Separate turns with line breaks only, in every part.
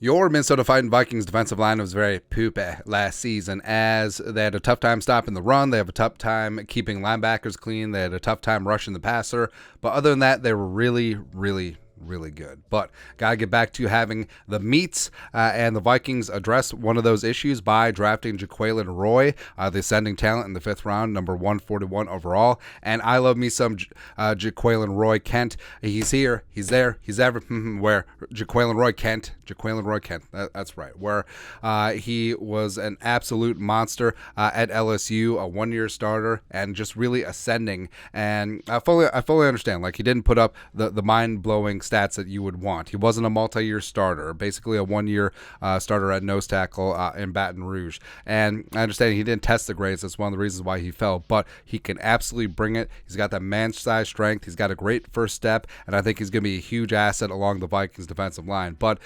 Your Minnesota Vikings defensive line was very poopy last season, as they had a tough time stopping the run. They have a tough time keeping linebackers clean. They had a tough time rushing the passer. But other than that, they were really good. But gotta get back to having the meats, and the Vikings address one of those issues by drafting Jaquelin Roy, the ascending talent in the 5th round, number 141 overall. And I love me some Jaquelin Roy Kent. He's here, he's there, he's ever where Jaquelin Roy Kent. That's right. Where he was an absolute monster at LSU, a 1-year starter, and just really ascending. And I fully understand. Like, he didn't put up the mind-blowing stats that you would want. He wasn't a multi-year starter, basically a 1-year starter at nose tackle in Baton Rouge. And I understand he didn't test the grades. That's one of the reasons why he fell. But he can absolutely bring it. He's got that man-sized strength. He's got a great first step, and I think he's going to be a huge asset along the Vikings defensive line. But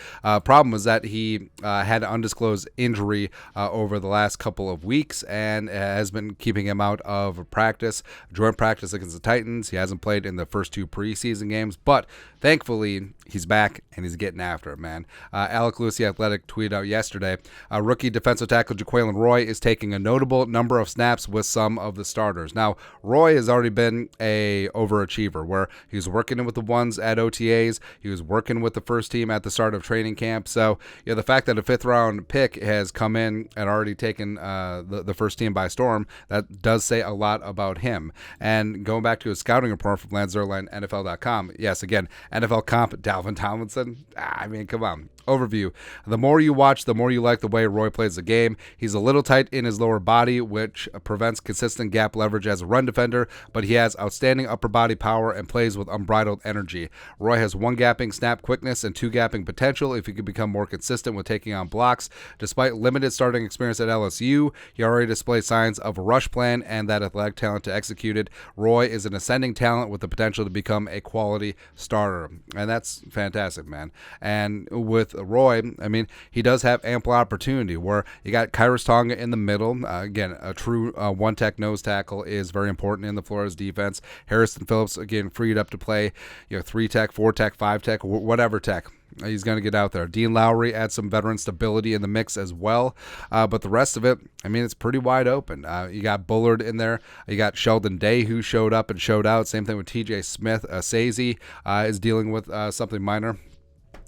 problem was that he had an undisclosed injury over the last couple of weeks, and has been keeping him out of practice, joint practice against the Titans. He hasn't played in the first 2 preseason games, but thankfully he's back and he's getting after it, man. Alec Lewis, the Athletic, tweeted out yesterday, rookie defensive tackle Jaquelin Roy is taking a notable number of snaps with some of the starters. Now, Roy has already been a overachiever, where he was working with the ones at OTAs, he was working with the first team at the start of training camp. So, the fact that a 5th round pick has come in and already taken the first team by storm, that does say a lot about him. And going back to his scouting report from Lance Zierlein, NFL.com, yes, again, NFL comp Dalvin Tomlinson. I mean, come on. Overview. The more you watch, the more you like the way Roy plays the game. He's a little tight in his lower body, which prevents consistent gap leverage as a run defender, but he has outstanding upper body power and plays with unbridled energy. Roy has 1 gapping snap quickness and 2 gapping potential if he could become more consistent with taking on blocks. Despite limited starting experience at LSU, he already displayed signs of a rush plan and that athletic talent to execute it. Roy is an ascending talent with the potential to become a quality starter, and that's fantastic, man. And with Roy, I mean, he does have ample opportunity, where you got Kyrus Tonga in the middle. Again, a true one-tech nose tackle is very important in the Florida's defense. Harrison Phillips, again, freed up to play 3-tech, 4-tech, 5-tech, whatever tech. He's going to get out there. Dean Lowry adds some veteran stability in the mix as well. But the rest of it, I mean, it's pretty wide open. You got Bullard in there. You got Sheldon Day, who showed up and showed out. Same thing with TJ Smith. Sazy is dealing with something minor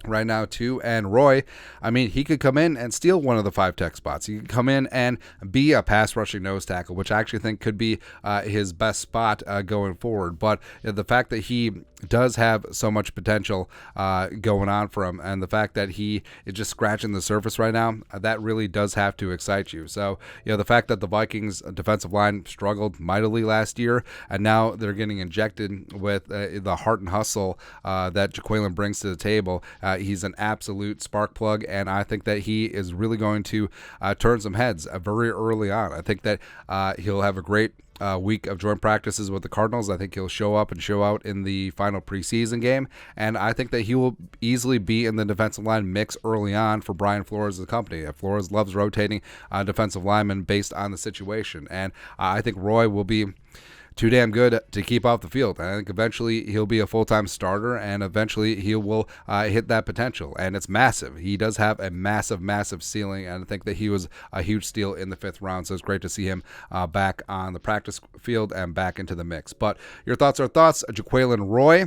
right now too. And Roy, I mean, he could come in and steal one of the 5-tech spots. He could come in and be a pass rushing nose tackle, which I actually think could be his best spot going forward. But the fact that he does have so much potential going on for him, and the fact that he is just scratching the surface right now, that really does have to excite you. So, the fact that the Vikings defensive line struggled mightily last year, and now they're getting injected with the heart and hustle that Jaquelin brings to the table. He's an absolute spark plug, and I think that he is really going to turn some heads very early on. I think that he'll have a great week of joint practices with the Cardinals. I think he'll show up and show out in the final preseason game, and I think that he will easily be in the defensive line mix early on for Brian Flores' company. Flores loves rotating defensive linemen based on the situation, and I think Roy will be too damn good to keep off the field. I think eventually he'll be a full-time starter, and eventually he will hit that potential, and it's massive. He does have a massive ceiling, and I think that he was a huge steal in the 5th round, so it's great to see him back on the practice field and back into the mix. But your thoughts are thoughts. Jaquelin Roy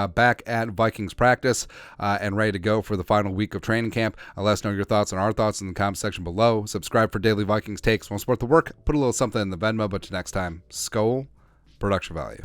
back at Vikings practice and ready to go for the final week of training camp. Let us know your thoughts and our thoughts in the comment section below. Subscribe for daily Vikings takes. Want to support the work? Put a little something in the Venmo, but till next time, Skol. Production value.